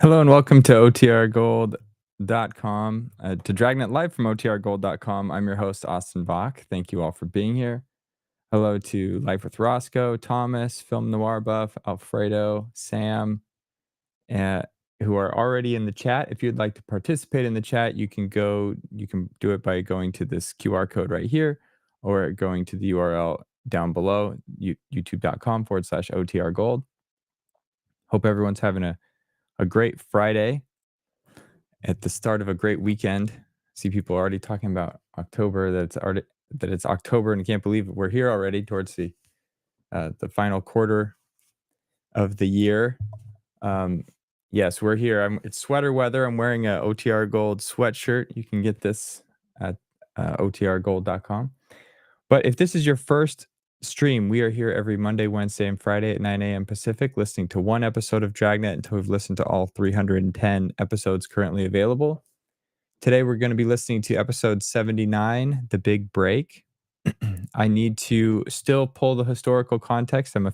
Hello and welcome to OTRGold.com, to Dragnet live from OTRGold.com. I'm your host, Austin Bach. Thank you all for being here. Hello to Life with Roscoe, Thomas, Film Noir Buff, Alfredo, Sam, who are already in the chat. If you'd like to participate in the chat, you can do it by going to this QR code right here or going to the URL down below, youtube.com/OTRGold. Hope everyone's having a great Friday at the start of a great weekend. See people already talking about October, that it's October, and I can't believe we're here already towards the final quarter of the year. Yes, we're here. It's sweater weather. I'm wearing a OTR Gold sweatshirt. You can get this at OTRGold.com. But if this is your first stream, we are here every Monday, Wednesday, and Friday at 9 a.m. Pacific, listening to one episode of Dragnet until we've listened to all 310 episodes currently available. Today, we're going to be listening to episode 79, The Big Break. I need to still pull the historical context. I'm a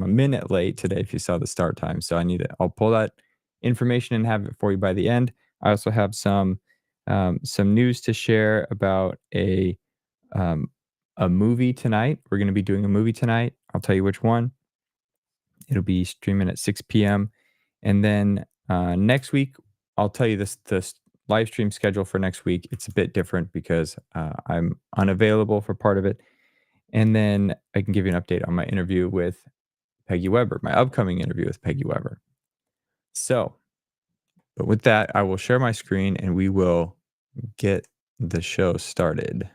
minute late today if you saw the start time. So I'll pull that information and have it for you by the end. I also have some news to share about a movie tonight. We're going to be doing a movie tonight. I'll tell you which one. It'll be streaming at 6 p.m. And then next week, I'll tell you this live stream schedule for next week. It's a bit different because I'm unavailable for part of it. And then I can give you an update on my interview with Peggy Weber, my upcoming interview with Peggy Weber. But with that, I will share my screen and we will get the show started.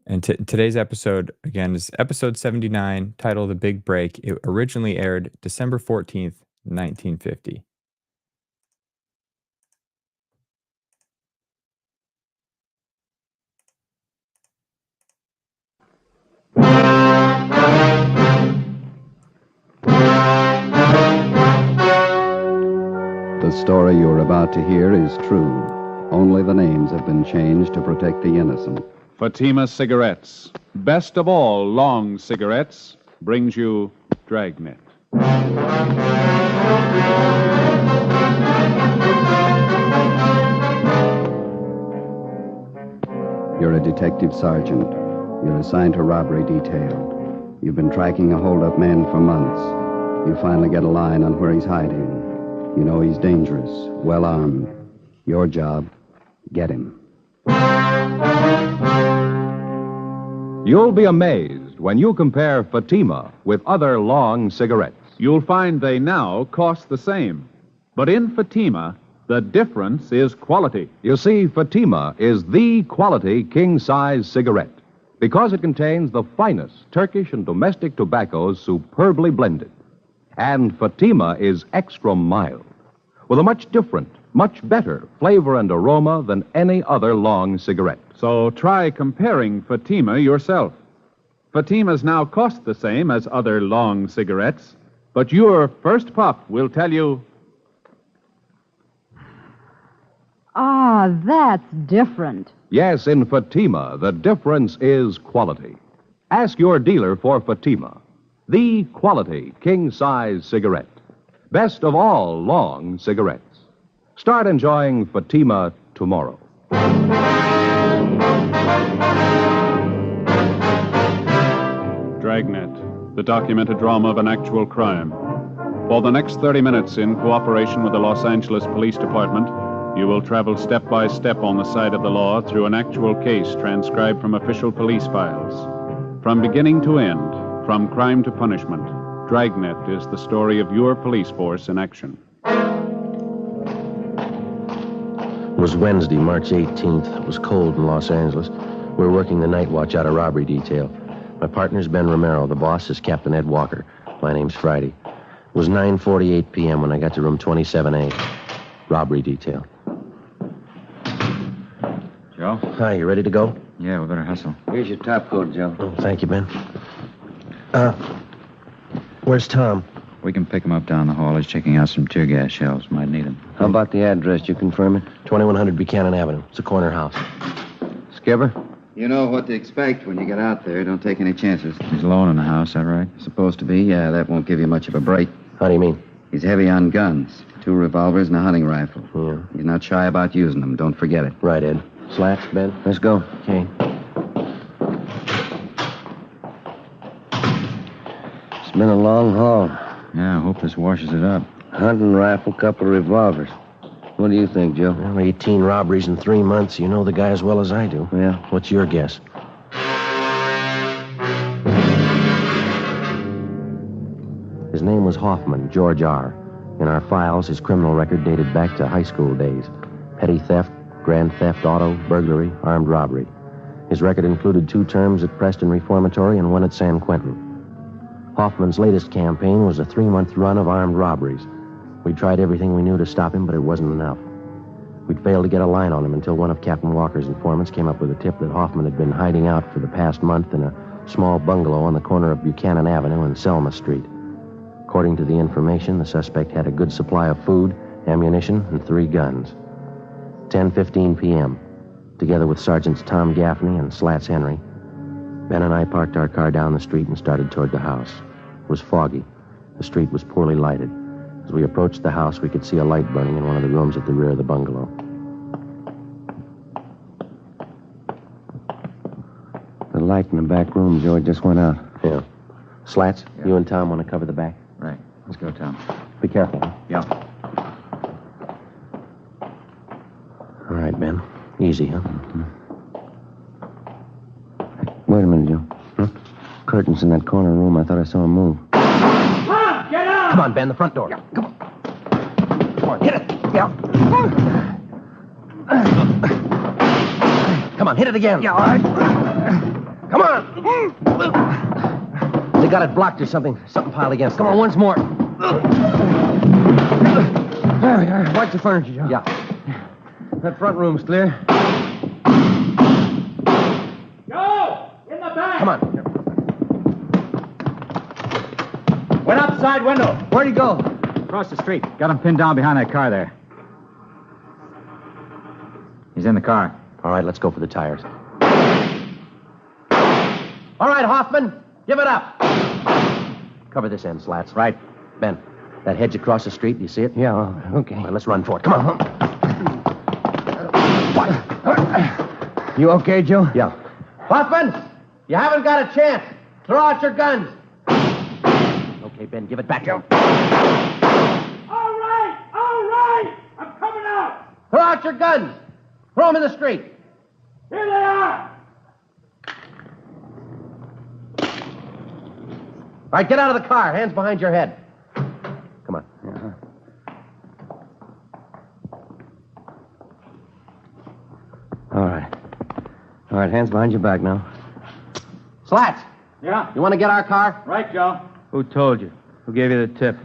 And today's episode, again, is episode 79, titled The Big Break. It originally aired December 14th, 1950. The story you're about to hear is true. Only the names have been changed to protect the innocent. Fatima Cigarettes, best of all long cigarettes, brings you Dragnet. You're a detective sergeant. You're assigned to robbery detail. You've been tracking a hold-up man for months. You finally get a line on where he's hiding. You know he's dangerous, well-armed. Your job, get him. You'll be amazed when you compare Fatima with other long cigarettes. You'll find they now cost the same. But in Fatima, the difference is quality. You see, Fatima is the quality king-size cigarette because it contains the finest Turkish and domestic tobaccos superbly blended. And Fatima is extra mild, with a much different, much better flavor and aroma than any other long cigarette. So try comparing Fatima yourself. Fatimas now cost the same as other long cigarettes, but your first puff will tell you... Ah, that's different. Yes, in Fatima, the difference is quality. Ask your dealer for Fatima, the quality king-size cigarette. Best of all long cigarettes. Start enjoying Fatima tomorrow. Dragnet, the documented drama of an actual crime. For the next 30 minutes, in cooperation with the Los Angeles Police Department, you will travel step by step on the side of the law through an actual case transcribed from official police files. From beginning to end, from crime to punishment, Dragnet is the story of your police force in action. It was Wednesday, March 18th. It was cold in Los Angeles. We were working the night watch out of robbery detail. My partner's Ben Romero. The boss is Captain Ed Walker. My name's Friday. It was 9:48 p.m. when I got to room 27A. Robbery detail. Joe? Hi, you ready to go? Yeah, we better hustle. Here's your top coat, Joe. Oh, thank you, Ben. Where's Tom? We can pick him up down the hall. He's checking out some tear gas shells. Might need them. How about the address? You confirm it? 2100 Buchanan Avenue. It's a corner house. Skipper? You know what to expect when you get out there. Don't take any chances. He's alone in the house, that right? Supposed to be, yeah, that won't give you much of a break. How do you mean? He's heavy on guns. 2 revolvers and a hunting rifle. Yeah. He's not shy about using them. Don't forget it. Right, Ed. Slats, Ben? Let's go. Okay. It's been a long haul. Yeah, I hope this washes it up. Hunting rifle, couple of revolvers. What do you think, Joe? Well, 18 robberies in 3 months. You know the guy as well as I do. Yeah. What's your guess? His name was Hoffman, George R. In our files, his criminal record dated back to high school days. Petty theft, grand theft auto, burglary, armed robbery. His record included 2 terms at Preston Reformatory and 1 at San Quentin. Hoffman's latest campaign was a 3-month run of armed robberies. We tried everything we knew to stop him, but it wasn't enough. We'd failed to get a line on him until one of Captain Walker's informants came up with a tip that Hoffman had been hiding out for the past month in a small bungalow on the corner of Buchanan Avenue and Selma Street. According to the information, the suspect had a good supply of food, ammunition, and 3 guns. 10:15 p.m., together with Sergeants Tom Gaffney and Slats Henry, Ben and I parked our car down the street and started toward the house. It was foggy. The street was poorly lighted. As we approached the house, we could see a light burning in one of the rooms at the rear of the bungalow. The light in the back room, Joe, just went out. Yeah. Slats, Yeah. you and Tom want to cover the back? Right. Let's go, Tom. Be careful. Huh? Yeah. All right, Ben. Easy, huh? Wait a minute, Joe. Curtains in that corner room. I thought I saw him move. Come on, Ben, the front door. Come on. Come on, hit it. Yeah. Come on, hit it again. Yeah, all right. Come on. They got it blocked or something. Something piled against it. Come on, once more. Watch the furniture, Joe. Yeah. That front room's clear. Come on. Went out the side window. Where'd he go? Across the street. Got him pinned down behind that car there. He's in the car. All right, let's go for the tires. All right, Hoffman, give it up. Cover this end, Slats. Right. Ben, that hedge across the street, do you see it? Yeah, okay. All right, let's run for it. Come on. You okay, Joe? Yeah. Hoffman, you haven't got a chance. Throw out your guns. Okay, Ben, give it back to him. All right. I'm coming out. Throw out your guns. Throw them in the street. Here they are. All right, get out of the car. Hands behind your head. Come on. All right, hands behind your back now. Slats, Yeah. you want to get our car? Right, Joe. Who told you? Who gave you the tip?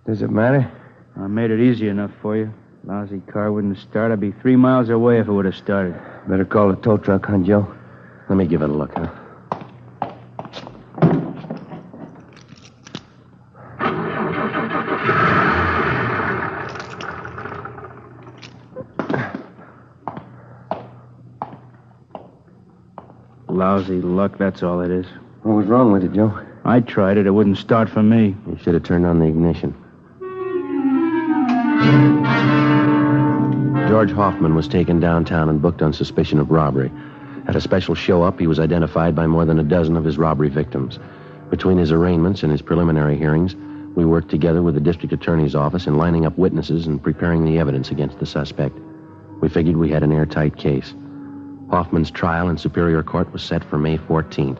Does it matter? I made it easy enough for you. Lousy car wouldn't start. I'd be 3 miles away if it would have started. Better call the tow truck, huh, Joe? Let me give it a look, huh? Lousy luck, that's all it is. What was wrong with it, Joe? I tried it. It wouldn't start for me. You should have turned on the ignition. George Hoffman was taken downtown and booked on suspicion of robbery. At a special show-up, he was identified by more than a dozen of his robbery victims. Between his arraignments and his preliminary hearings, we worked together with the district attorney's office in lining up witnesses and preparing the evidence against the suspect. We figured we had an airtight case. Hoffman's trial in Superior Court was set for May 14th.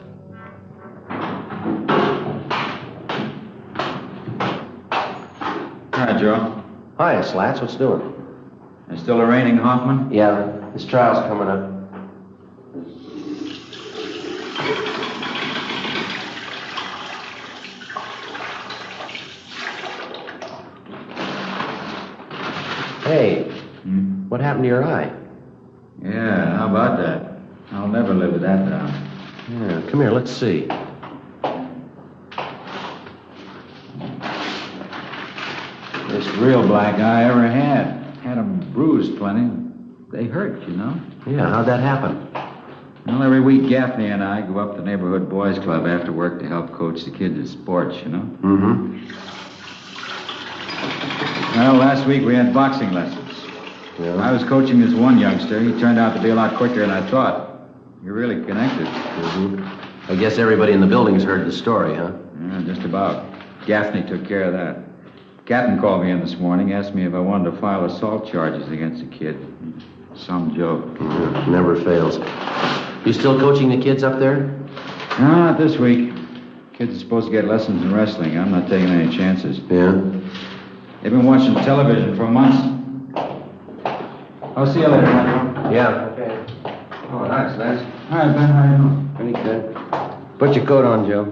Hi, Joe. Hi, Slats. What's doing? Is still arraigning Hoffman? Yeah, his trial's coming up. Hey, what happened to your eye? Yeah, how about that? I'll never live with that down. Yeah, come here, let's see. This real black eye I ever had. Had 'em bruised plenty. They hurt, you know. Yeah, how'd that happen? Well, every week Gaffney and I go up to the neighborhood boys club after work to help coach the kids at sports, you know? Mm-hmm. Well, last week we had boxing lessons. Yeah. I was coaching this one youngster. He turned out to be a lot quicker than I thought. You're really connected. Mm-hmm. I guess everybody in the building's heard the story, huh? Yeah, just about. Gaffney took care of that. Captain called me in this morning, asked me if I wanted to file assault charges against the kid. Some joke. Yeah, never fails. You still coaching the kids up there? No, not this week. Kids are supposed to get lessons in wrestling. I'm not taking any chances. Yeah? They've been watching television for months. I'll see you later, Michael. Yeah. Okay. Oh, thanks, Les. All right, Ben, how you doing? Pretty good. Put your coat on, Joe.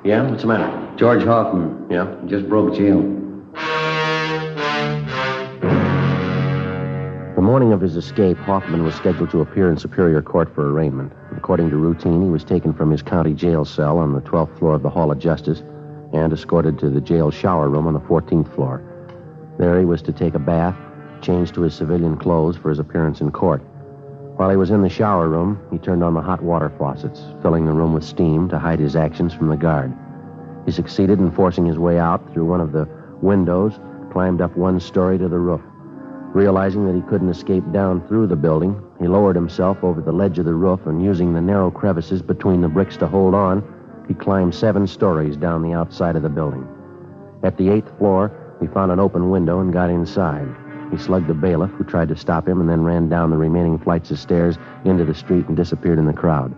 Yeah? What's the matter? George Hoffman. Yeah? Just broke jail. The morning of his escape, Hoffman was scheduled to appear in Superior Court for arraignment. According to routine, he was taken from his county jail cell on the 12th floor of the Hall of Justice and escorted to the jail shower room on the 14th floor. There he was to take a bath, change to his civilian clothes for his appearance in court. While he was in the shower room, he turned on the hot water faucets, filling the room with steam to hide his actions from the guard. He succeeded in forcing his way out through one of the windows, climbed up one story to the roof. Realizing that he couldn't escape down through the building, he lowered himself over the ledge of the roof and, using the narrow crevices between the bricks to hold on, he climbed 7 stories down the outside of the building. At the 8th floor, he found an open window and got inside. He slugged the bailiff, who tried to stop him, and then ran down the remaining flights of stairs into the street and disappeared in the crowd.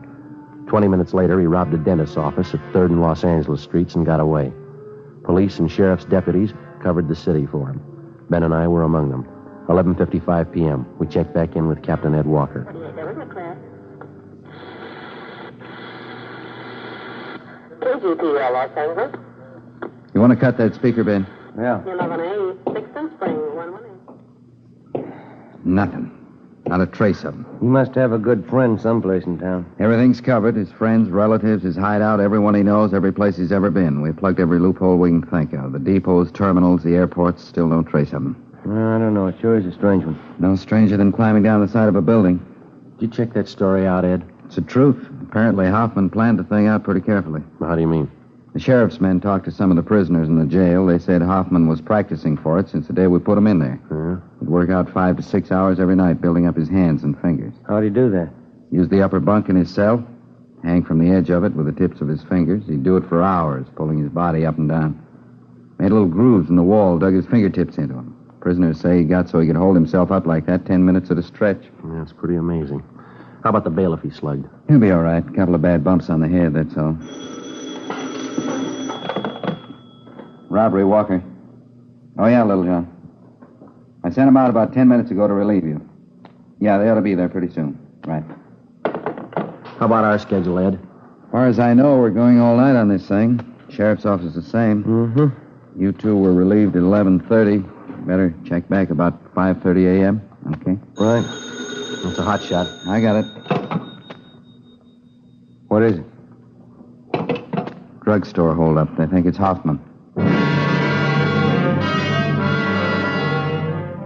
20 minutes later, he robbed a dentist's office at 3rd and Los Angeles Streets and got away. Police and sheriff's deputies covered the city for him. Ben and I were among them. 11:55 p.m. We checked back in with Captain Ed Walker. KGPL, Los Angeles. You want to cut that speaker, Ben? Yeah. 11A, 6th Spring, 118. Nothing. Not a trace of him. He must have a good friend someplace in town. Everything's covered. His friends, relatives, his hideout, everyone he knows, every place he's ever been. We've plugged every loophole we can think of. The depots, terminals, the airports, still no trace of him. I don't know. It sure is a strange one. No stranger than climbing down the side of a building. Did you check that story out, Ed? It's the truth. Apparently, Hoffman planned the thing out pretty carefully. How do you mean? The sheriff's men talked to some of the prisoners in the jail. They said Hoffman was practicing for it since the day we put him in there. Yeah? He'd work out 5 to 6 hours every night, building up his hands and fingers. How'd he do that? Use the upper bunk in his cell, hang from the edge of it with the tips of his fingers. He'd do it for hours, pulling his body up and down. Made little grooves in the wall, dug his fingertips into them. Prisoners say he got so he could hold himself up like that 10 minutes at a stretch. Yeah, it's pretty amazing. How about the bailiff he slugged? He'll be all right. Couple of bad bumps on the head, that's all. Robbery, Walker. Oh, yeah, Little John. I sent him out about 10 minutes ago to relieve you. Yeah, they ought to be there pretty soon. Right. How about our schedule, Ed? As far as I know, we're going all night on this thing. Sheriff's office the same. Mm-hmm. You two were relieved at 11:30. Better check back about 5:30 a.m., okay? Right. It's a hot shot. I got it. What is it? Drugstore holdup. They think it's Hoffman.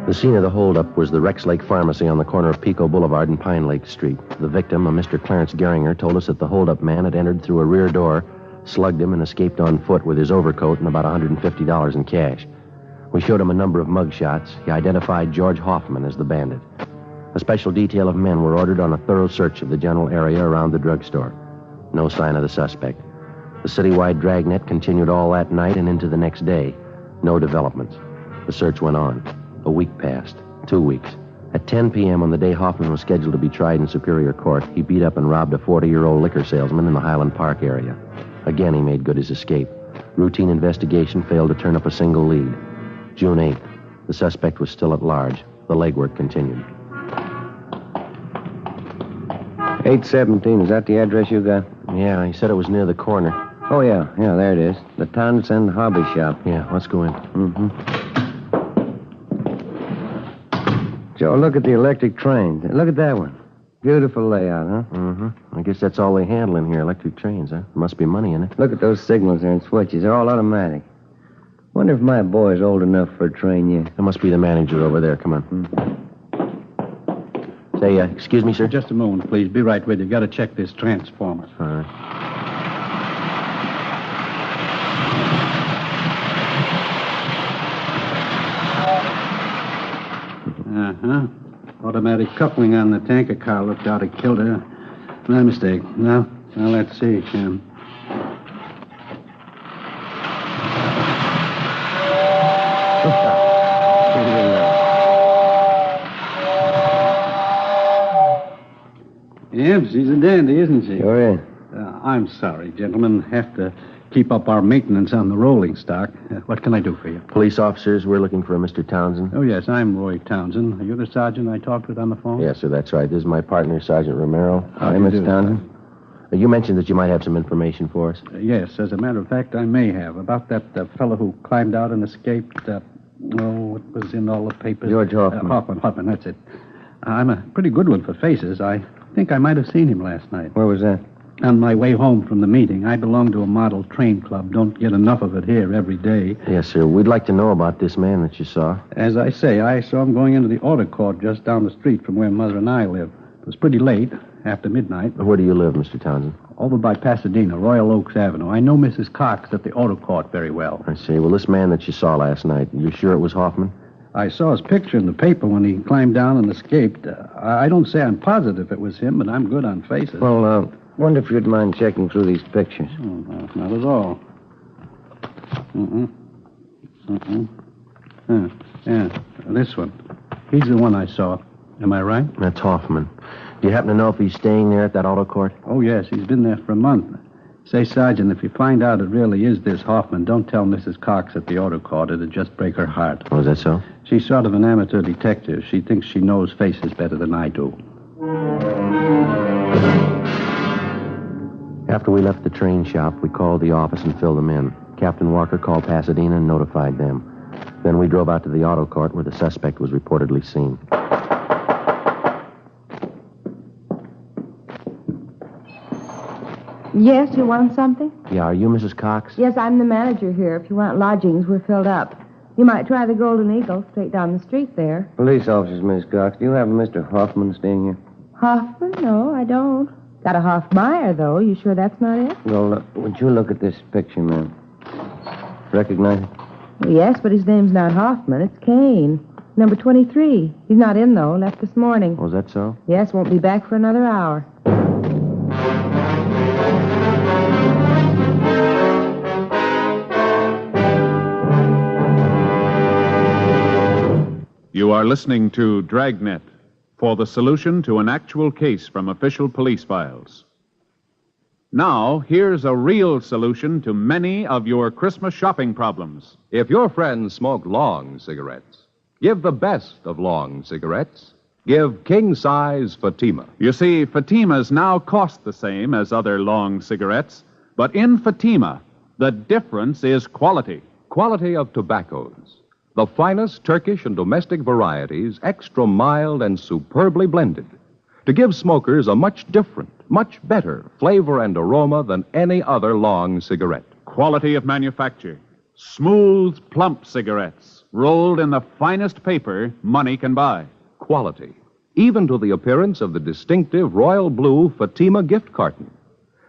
The scene of the holdup was the Rex Lake Pharmacy on the corner of Pico Boulevard and Pine Lake Street. The victim, a Mr. Clarence Geringer, told us that the holdup man had entered through a rear door, slugged him, and escaped on foot with his overcoat and about $150 in cash. We showed him a number of mug shots. He identified George Hoffman as the bandit. A special detail of men were ordered on a thorough search of the general area around the drugstore. No sign of the suspect. The citywide Dragnet continued all that night and into the next day. No developments. The search went on. A week passed. 2 weeks. At 10 p.m. on the day Hoffman was scheduled to be tried in Superior Court, he beat up and robbed a 40-year-old liquor salesman in the Highland Park area. Again, he made good his escape. Routine investigation failed to turn up a single lead. June 8th. The suspect was still at large. The legwork continued. 817, is that the address you got? Yeah, he said it was near the corner. Oh, yeah, there it is. The Townsend Hobby Shop. Yeah, let's go in. Mm-hmm. Joe, look at the electric train. Look at that one. Beautiful layout, huh? Mm-hmm. I guess that's all they handle in here, electric trains, huh? Must be money in it. Look at those signals there and switches. They're all automatic. Wonder if my boy's old enough for a train yet. That must be the manager over there. Come on. Say, Hey, excuse me, sir? Just a moment, please. Be right with you. Got to check this transformer. All right. Uh-huh. Automatic coupling on the tanker car looked out of kilter. My mistake. Now let's see. Yep, she's a dandy, isn't she? Sure is. I'm sorry, gentlemen. Have to keep up our maintenance on the rolling stock. What can I do for you? Police officers, we're looking for a Mr. Townsend. Oh, yes, I'm Roy Townsend. Are you the sergeant I talked with on the phone? Yes, sir, that's right. This is my partner, Sergeant Romero. How do you do, Mr. Townsend. You mentioned that you might have some information for us. Yes, as a matter of fact, I may have. About that fellow who climbed out and escaped. What was in all the papers? George Hoffman. Hoffman, that's it. I'm a pretty good one for faces. I think I might have seen him last night. Where was that? On my way home from the meeting. I belong to a model train club. Don't get enough of it here every day. Yes, sir. We'd like to know about this man that you saw. As I say, I saw him going into the auto court just down the street from where Mother and I live. It was pretty late, after midnight. Where do you live, Mr. Townsend? Over by Pasadena, Royal Oaks Avenue. I know Mrs. Cox at the auto court very well. I see. Well, this man that you saw last night, you sure it was Hoffman? I saw his picture in the paper when he climbed down and escaped. I don't say I'm positive it was him, but I'm good on faces. Well, wonder if you'd mind checking through these pictures. Oh, no, not at all. Yeah, this one. He's the one I saw. Am I right? That's Hoffman. Do you happen to know if he's staying there at that auto court? Oh, yes. He's been there for a month. Say, Sergeant, if you find out it really is this Hoffman, don't tell Mrs. Cox at the auto court. It'd just break her heart. Oh, is that so? She's sort of an amateur detective. She thinks she knows faces better than I do. After we left the train shop, we called the office and filled them in. Captain Walker called Pasadena and notified them. Then we drove out to the auto court where the suspect was reportedly seen. Yes, you want something? Yeah, are you Mrs. Cox? Yes, I'm the manager here. If you want lodgings, we're filled up. You might try the Golden Eagle straight down the street there. Police officers, Miss Cox. Do you have a Mr. Hoffman staying here? Hoffman? No, I don't. Got a Hoffmeyer, though. You sure that's not it? Well, would you look at this picture, ma'am? Recognize it? Yes, but his name's not Hoffman. It's Kane. Number 23. He's not in, though. Left this morning. Oh, is that so? Yes, won't be back for another hour. You are listening to Dragnet for the solution to an actual case from official police files. Now, here's a real solution to many of your Christmas shopping problems. If your friends smoke long cigarettes, give the best of long cigarettes. Give king-size Fatima. You see, Fatimas now cost the same as other long cigarettes, but in Fatima, the difference is quality. Quality of tobaccos. The finest Turkish and domestic varieties, extra mild and superbly blended, to give smokers a much different, much better flavor and aroma than any other long cigarette. Quality of manufacture. Smooth, plump cigarettes, rolled in the finest paper money can buy. Quality, even to the appearance of the distinctive royal blue Fatima gift carton.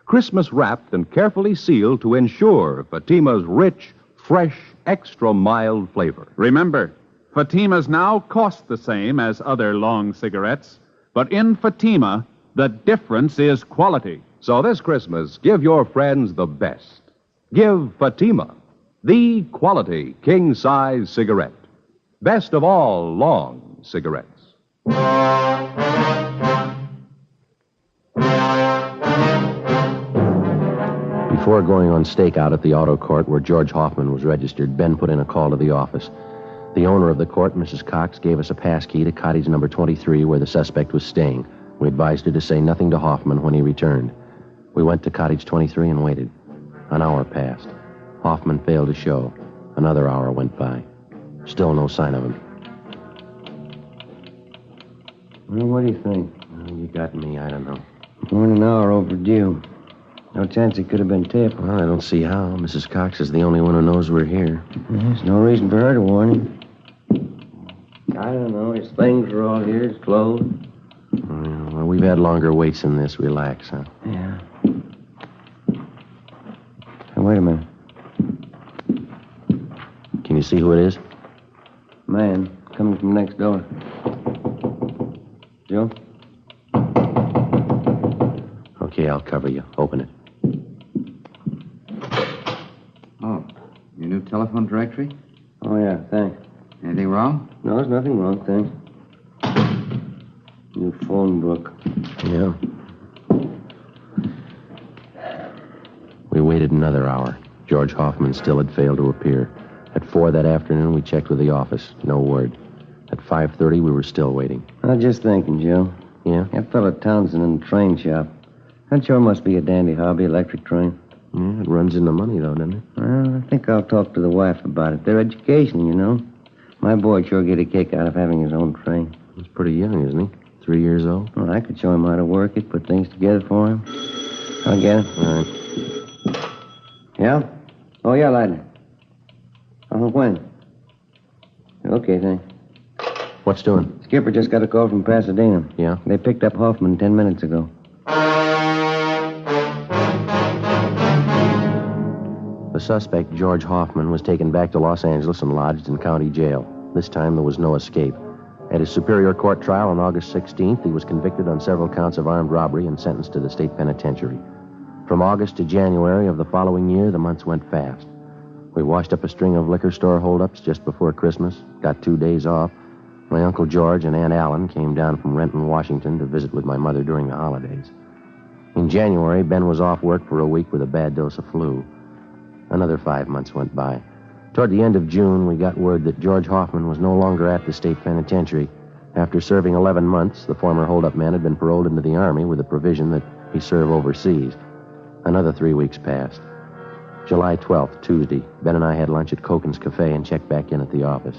Christmas wrapped and carefully sealed to ensure Fatima's rich, fresh, extra mild flavor. Remember, Fatimas now cost the same as other long cigarettes, but in Fatima, the difference is quality. So this Christmas, give your friends the best. Give Fatima, the quality king-size cigarette. Best of all long cigarettes. Before going on stakeout at the auto court where George Hoffman was registered, Ben put in a call to the office. The owner of the court, Mrs. Cox, gave us a pass key to cottage number 23 where the suspect was staying. We advised her to say nothing to Hoffman when he returned. We went to cottage 23 and waited. An hour passed. Hoffman failed to show. Another hour went by. Still no sign of him. Well, what do you think? You got me, I don't know. More than an hour overdue. No chance he could have been tipped. Well, I don't see how. Mrs. Cox is the only one who knows we're here. There's no reason for her to warn him. I don't know. His things are all here. His clothes. Well, we've had longer waits than this. Relax, huh? Yeah. Hey, wait a minute. Can you see who it is? Man, coming from next door. Joe? Okay, I'll cover you. Open it. Oh, your new telephone directory? Oh, yeah, thanks. Anything wrong? No, there's nothing wrong, thanks. New phone book. Yeah. We waited another hour. George Hoffman still had failed to appear. At 4 that afternoon, we checked with the office. No word. At 5:30, we were still waiting. I was just thinking, Joe. Yeah? That fellow Townsend in the train shop. That sure must be a dandy hobby, electric train. Yeah, it runs into money, though, doesn't it? Well, I think I'll talk to the wife about it. Their education, you know. My boy'd sure get a kick out of having his own train. He's pretty young, isn't he? 3 years old? Well, I could show him how to work it, put things together for him. I'll get it. All right. Yeah? Oh, yeah, Lightning. When? Okay, thanks. What's doing? Skipper just got a call from Pasadena. Yeah? They picked up Hoffman 10 minutes ago. The suspect, George Hoffman, was taken back to Los Angeles and lodged in county jail. This time, there was no escape. At his Superior Court trial on August 16th, he was convicted on several counts of armed robbery and sentenced to the state penitentiary. From August to January of the following year, the months went fast. We washed up a string of liquor store holdups just before Christmas, got 2 days off. My Uncle George and Aunt Allen came down from Renton, Washington to visit with my mother during the holidays. In January, Ben was off work for a week with a bad dose of flu. Another 5 months went by. Toward the end of June, we got word that George Hoffman was no longer at the state penitentiary. After serving 11 months, the former holdup man had been paroled into the Army with the provision that he serve overseas. Another 3 weeks passed. July 12th, Tuesday, Ben and I had lunch at Koken's Cafe and checked back in at the office.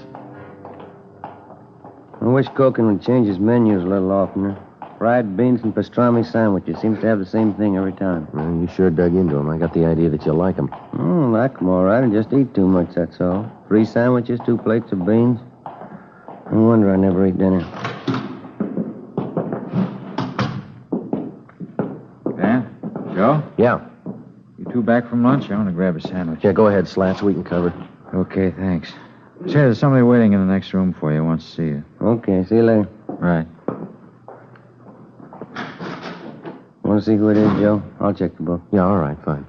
I wish Koken would change his menus a little oftener. Fried beans and pastrami sandwiches. Seems to have the same thing every time. Well, you sure dug into them. I got the idea that you like them. Oh, like them all right. I just eat too much, that's all. 3 sandwiches, 2 plates of beans. No wonder I never eat dinner. Dan? Joe? Yeah. You two back from lunch? I want to grab a sandwich. Yeah, go ahead, Slats. We can cover. Okay, thanks. Say, there's somebody waiting in the next room for you. Wants to see you. Okay, see you later. Right. Want to see who it is, Joe? I'll check the book. Yeah, all right, fine.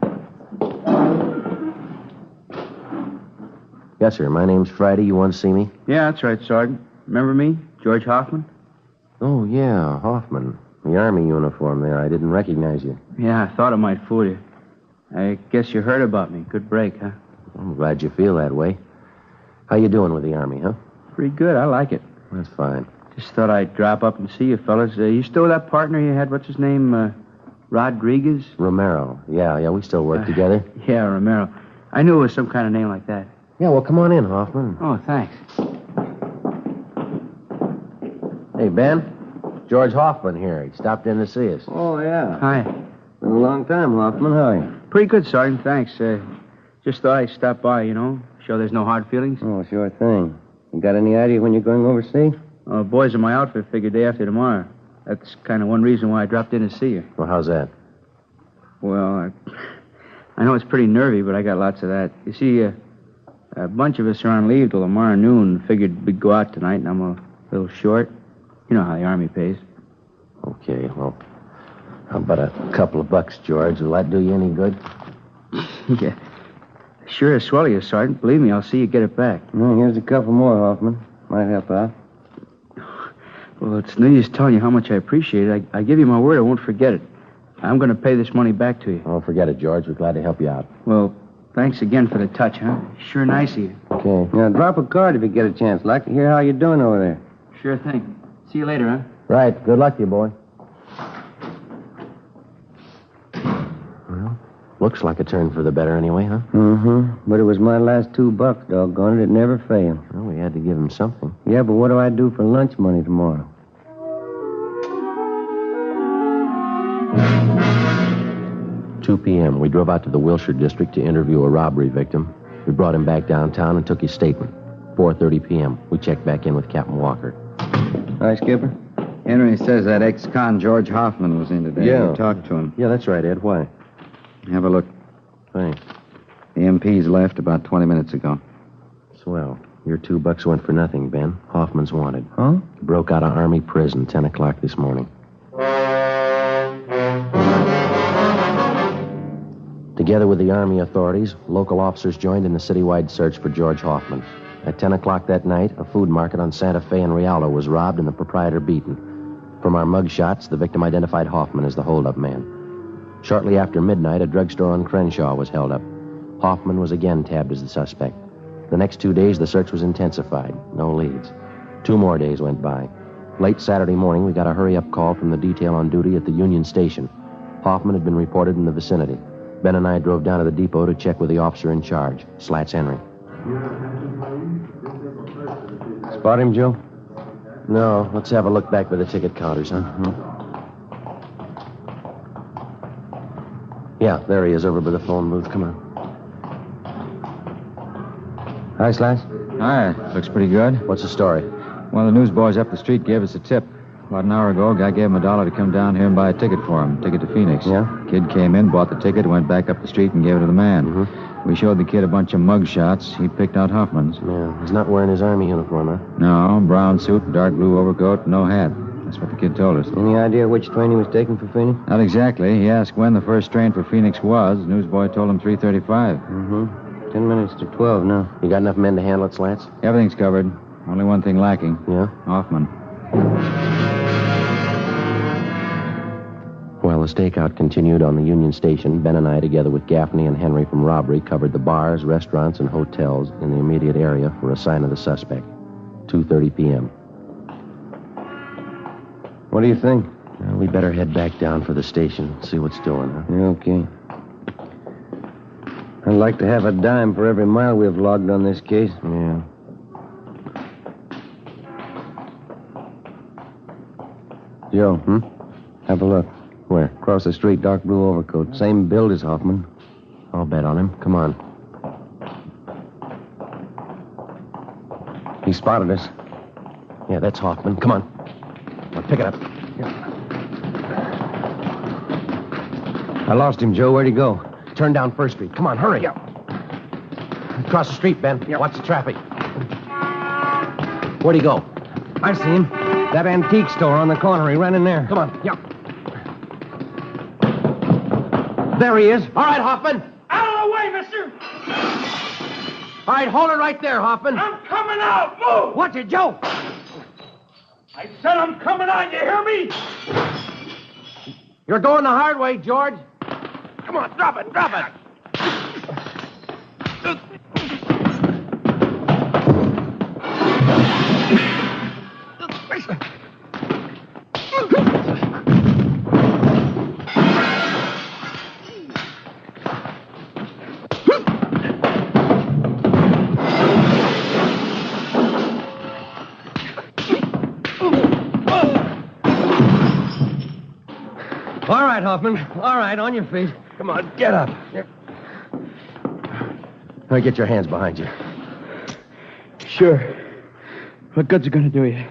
Yes, sir. My name's Friday. You want to see me? Yeah, that's right, Sergeant. Remember me? George Hoffman? Oh, yeah, Hoffman. The Army uniform there. I didn't recognize you. Yeah, I thought it might fool you. I guess you heard about me. Good break, huh? I'm glad you feel that way. How you doing with the Army, huh? Pretty good. I like it. That's fine. Just thought I'd drop up and see you fellas. You still with that partner you had? What's his name? Rodriguez? Romero. Yeah, we still work together. Yeah, Romero. I knew it was some kind of name like that. Yeah, well, come on in, Hoffman. Oh, thanks. Hey, Ben. George Hoffman here. He stopped in to see us. Oh, yeah. Hi. Been a long time, Hoffman. How are you? Pretty good, Sergeant. Thanks. Just thought I'd stop by, you know. Sure there's no hard feelings? Oh, sure thing. You got any idea when you're going overseas? Boys in my outfit figure day after tomorrow. That's kind of one reason why I dropped in to see you. Well, how's that? Well, I know it's pretty nervy, but I got lots of that. You see, a bunch of us are on leave till tomorrow noon. Figured we'd go out tonight, and I'm a little short. You know how the Army pays. Okay, well, how about a couple of bucks, George? Will that do you any good? Yeah. Sure as swell you, Sergeant. Believe me, I'll see you get it back. Well, here's a couple more, Hoffman. Might help out. Well, it's no use telling you how much I appreciate it. I give you my word I won't forget it. I'm going to pay this money back to you. Oh, forget it, George. We're glad to help you out. Well, thanks again for the touch, huh? Sure nice of you. Okay. Now, drop a card if you get a chance. Like to hear how you're doing over there. Sure thing. See you later, huh? Right. Good luck to you, boy. Well, looks like a turn for the better anyway, huh? Mm-hmm. But it was my last $2, doggone it. It never failed. Well, we had to give him something. Yeah, but what do I do for lunch money tomorrow? 2 p.m. We drove out to the Wilshire district to interview a robbery victim. We brought him back downtown and took his statement. 4:30 p.m. We checked back in with Captain Walker. Hi, Skipper. Henry says that ex-con George Hoffman was in today. Yeah. You talked to him. Yeah, that's right, Ed. Why? Have a look. Thanks. The MP's left about 20 minutes ago. Swell. Your $2 went for nothing, Ben. Hoffman's wanted. Huh? Broke out of Army prison 10 o'clock this morning. Together with the Army authorities, local officers joined in the citywide search for George Hoffman. At 10 o'clock that night, a food market on Santa Fe and Rialto was robbed and the proprietor beaten. From our mug shots, the victim identified Hoffman as the holdup man. Shortly after midnight, a drugstore on Crenshaw was held up. Hoffman was again tabbed as the suspect. The next 2 days, the search was intensified. No leads. 2 more days went by. Late Saturday morning, we got a hurry-up call from the detail on duty at the Union Station. Hoffman had been reported in the vicinity. Ben and I drove down to the depot to check with the officer in charge, Slats Henry. Spot him, Joe? No, let's have a look back by the ticket counters, huh? Yeah, there he is over by the phone booth. Come on. Hi, Slats. Hi, looks pretty good. What's the story? One of the newsboys up the street gave us a tip. About an hour ago, a guy gave him $1 to come down here and buy a ticket for him. Ticket to Phoenix. Yeah? Kid came in, bought the ticket, went back up the street and gave it to the man. We showed the kid a bunch of mug shots. He picked out Hoffman's. Yeah, he's not wearing his Army uniform, huh? No, brown suit, dark blue overcoat, no hat. That's what the kid told us. Any idea which train he was taking for Phoenix? Not exactly. He asked when the first train for Phoenix was. The newsboy told him 3:35. 10 minutes to 12 now. You got enough men to handle it, Slats? Everything's covered. Only one thing lacking. Yeah? Hoffman. While the stakeout continued on the Union Station, Ben and I, together with Gaffney and Henry from robbery, covered the bars, restaurants, and hotels in the immediate area for a sign of the suspect. 2:30 p.m. What do you think? Well, we better head back down for the station, see what's doing, huh? Yeah, okay. I'd like to have a dime for every mile we've logged on this case. Yeah. Joe, have a look. Where? Across the street, dark blue overcoat. Same build as Hoffman. I'll bet on him. Come on. He spotted us. Yeah, that's Hoffman. Come on. Now, pick it up. I lost him, Joe. Where'd he go? Turn down First Street. Come on, hurry. Across the street, Ben. Watch the traffic. Where'd he go? I see him. That antique store on the corner. He ran in there. Come on. There he is. All right, Hoffman. Out of the way, mister! All right, hold it right there, Hoffman. I'm coming out! Move! Watch it, Joe. I said I'm coming out, you hear me? You're going the hard way, George. Come on, drop it. All right, Hoffman. All right, on your feet. Come on, get up. All right, get your hands behind you. Sure. What good's it gonna do you?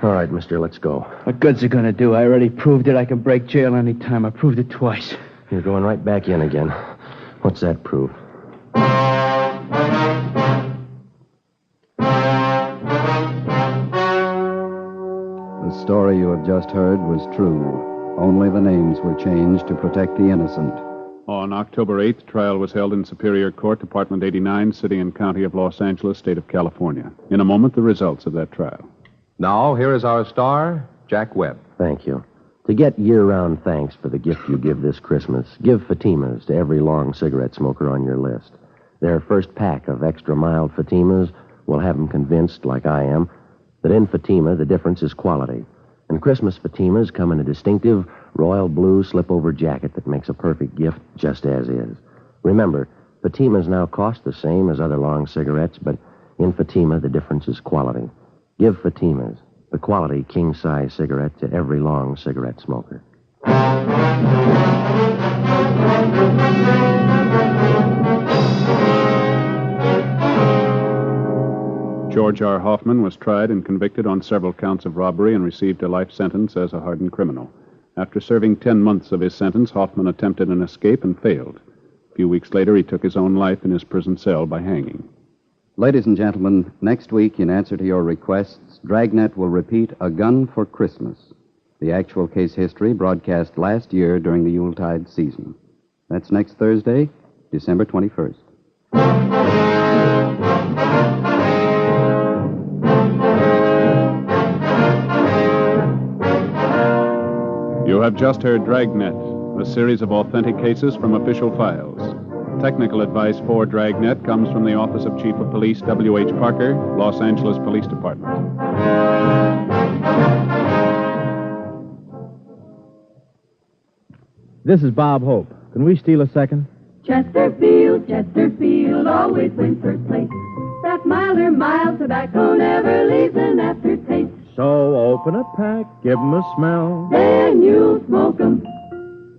All right, mister, let's go. What good's it gonna do? I already proved it. I can break jail any time. I proved it twice. You're going right back in again. What's that prove? The story you have just heard was true. Only the names were changed to protect the innocent. On October 8th, trial was held in Superior Court, Department 89, City and County of Los Angeles, State of California. In a moment, the results of that trial. Now, here is our star, Jack Webb. Thank you. To get year-round thanks for the gift you give this Christmas, give Fatimas to every long cigarette smoker on your list. Their first pack of extra mild Fatimas will have them convinced, like I am, that in Fatima the difference is quality. And Christmas Fatimas come in a distinctive royal blue slip-over jacket that makes a perfect gift just as is. Remember, Fatimas now cost the same as other long cigarettes, but in Fatima the difference is quality. Give Fatimas, the quality king-size cigarette, to every long cigarette smoker. George George R. Hoffman was tried and convicted on several counts of robbery and received a life sentence as a hardened criminal. After serving 10 months of his sentence, Hoffman attempted an escape and failed. A few weeks later, he took his own life in his prison cell by hanging. Ladies and gentlemen, next week, in answer to your requests, Dragnet will repeat A Gun for Christmas, the actual case history broadcast last year during the Yuletide season. That's next Thursday, December 21st. You have just heard Dragnet, a series of authentic cases from official files. Technical advice for Dragnet comes from the Office of Chief of Police W.H. Parker, Los Angeles Police Department. This is Bob Hope. Can we steal a second? Chesterfield always wins first place. That milder, mild tobacco never leaves an aftertaste. So open a pack, give 'em a smell. Then you'll smoke 'em.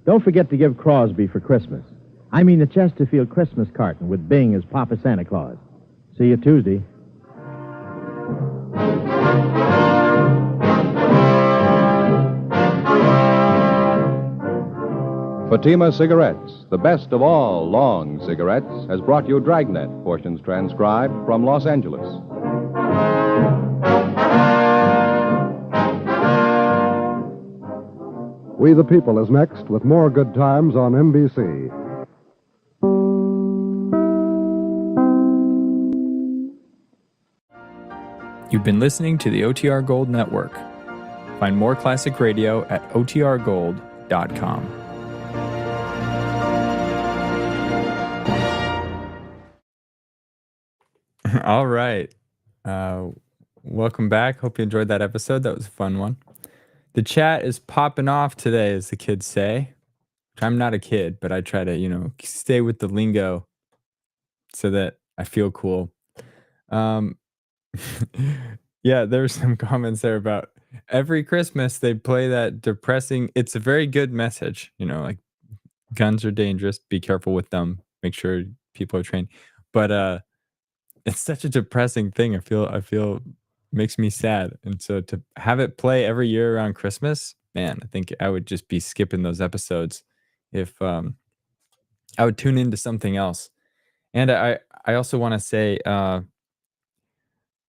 Don't forget to give Crosby for Christmas. I mean the Chesterfield Christmas carton with Bing as Papa Santa Claus. See you Tuesday. Fatima Cigarettes, the best of all long cigarettes, has brought you Dragnet, portions transcribed from Los Angeles. We the People is next with more good times on NBC. You've been listening to the OTR Gold Network. Find more classic radio at otrgold.com. All right. Welcome back. Hope you enjoyed that episode. That was a fun one. The chat is popping off today, as the kids say. I'm not a kid, but I try to, stay with the lingo so that I feel cool. Yeah, there's some comments there about every Christmas they play that depressing. It's a very good message, like guns are dangerous. Be careful with them. Make sure people are trained. But it's such a depressing thing. I feel makes me sad. And so to have it play every year around Christmas, man, I think I would just be skipping those episodes if I would tune into something else. And I also want to say,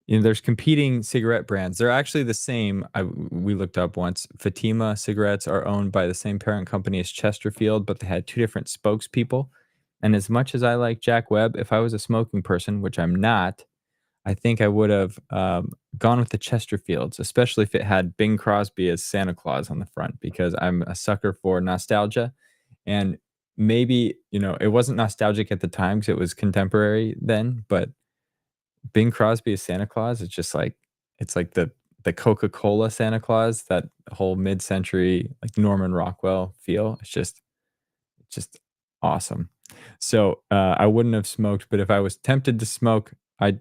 there's competing cigarette brands. They're actually the same. We looked up once. Fatima cigarettes are owned by the same parent company as Chesterfield, but they had two different spokespeople. And as much as I like Jack Webb, if I was a smoking person, which I'm not, I think I would have gone with the Chesterfields, especially if it had Bing Crosby as Santa Claus on the front, because I'm a sucker for nostalgia. And maybe, it wasn't nostalgic at the time because it was contemporary then, but Bing Crosby as Santa Claus, it's like the Coca-Cola Santa Claus, that whole mid-century, like Norman Rockwell feel. It's just awesome. So I wouldn't have smoked, but if I was tempted to smoke, I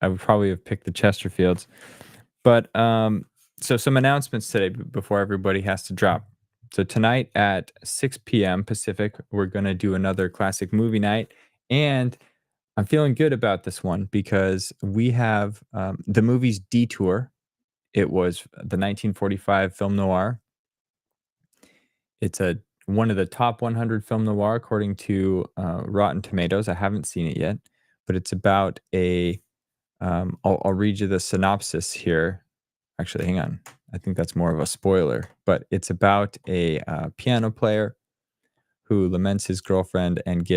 would probably have picked the Chesterfields. But so some announcements today before everybody has to drop. So tonight at 6 p.m. Pacific, we're going to do another classic movie night. And I'm feeling good about this one because we have the movie's Detour. It was the 1945 film noir. It's one of the top 100 film noir according to Rotten Tomatoes. I haven't seen it yet, but it's about I'll read you the synopsis here. Actually, hang on. I think that's more of a spoiler, but it's about a piano player who laments his girlfriend and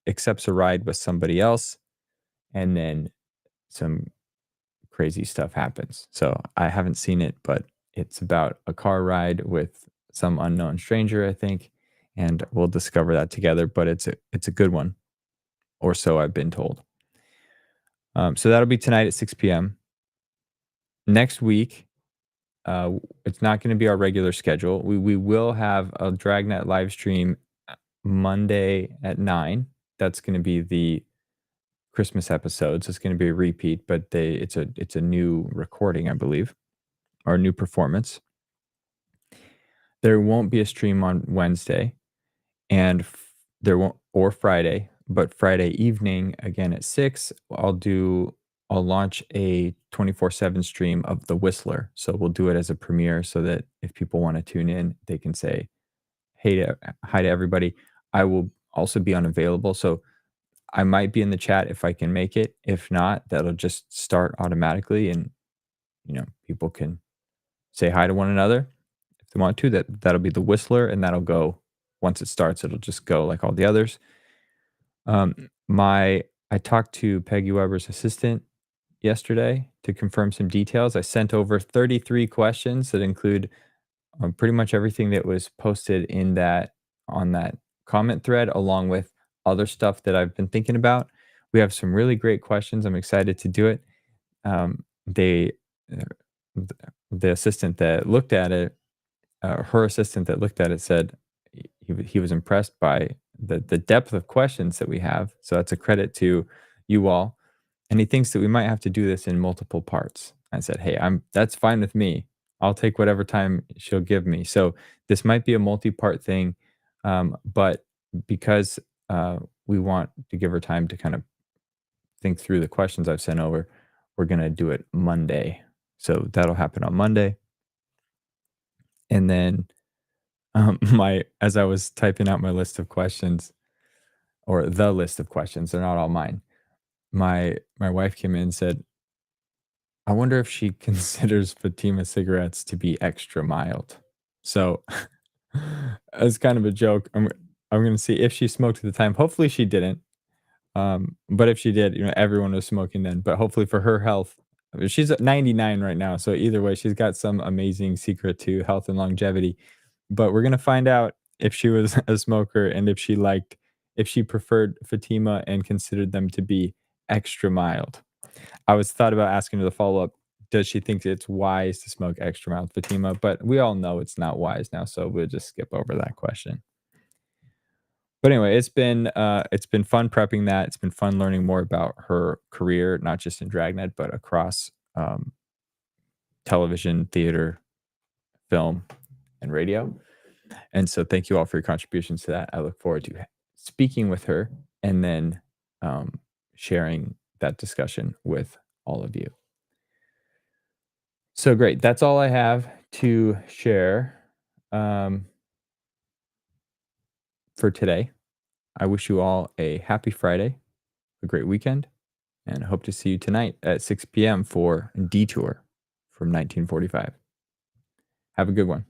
accepts a ride with somebody else, and then some crazy stuff happens. So I haven't seen it, but it's about a car ride with some unknown stranger, I think, and we'll discover that together. But it's a good one, or so I've been told. So that'll be tonight at 6 p.m. Next week, it's not going to be our regular schedule. We will have a Dragnet live stream Monday at 9. That's going to be the Christmas episode, so it's going to be a repeat, but it's a new recording, I believe, or a new performance. There won't be a stream on Wednesday, and there won't, or Friday, but Friday evening again at 6, I'll do I'll launch a 24/7 stream of The Whistler. So we'll do it as a premiere so that if people want to tune in, they can say, hey hi to everybody. I will also be unavailable. So I might be in the chat if I can make it. If not, that'll just start automatically and people can say hi to one another if they want to. That'll be The Whistler, and that'll go once it starts, it'll just go like all the others. I talked to Peggy Weber's assistant yesterday to confirm some details. I sent over 33 questions that include pretty much everything that was posted on that comment thread, along with other stuff that I've been thinking about. We have some really great questions. I'm excited to do it. They, the assistant that looked at it, her assistant that looked at it said he was impressed by the depth of questions that we have. So that's a credit to you all. And he thinks that we might have to do this in multiple parts. I said, hey, that's fine with me. I'll take whatever time she'll give me. So this might be a multi-part thing, but because we want to give her time to kind of think through the questions I've sent over, we're going to do it Monday. So that'll happen on Monday. And then as I was typing out my list of questions, or the list of questions, they're not all mine. My wife came in and said, I wonder if she considers Fatima cigarettes to be extra mild. So as kind of a joke, I'm going to see if she smoked at the time. Hopefully she didn't. But if she did, everyone was smoking then. But hopefully for her health, she's at 99 right now. So either way, she's got some amazing secret to health and longevity. But we're going to find out if she was a smoker and if she preferred Fatima and considered them to be extra mild. I was thought about asking her the follow-up, does she think it's wise to smoke extra mild Fatima? But we all know it's not wise now, so we'll just skip over that question. But anyway, it's been fun prepping that. It's been fun learning more about her career, not just in Dragnet, but across television, theater, film, and radio. And so thank you all for your contributions to that. I look forward to speaking with her and then sharing that discussion with all of you. So great. That's all I have to share for today. I wish you all a happy Friday, a great weekend, and I hope to see you tonight at 6 p.m. for Detour from 1945. Have a good one.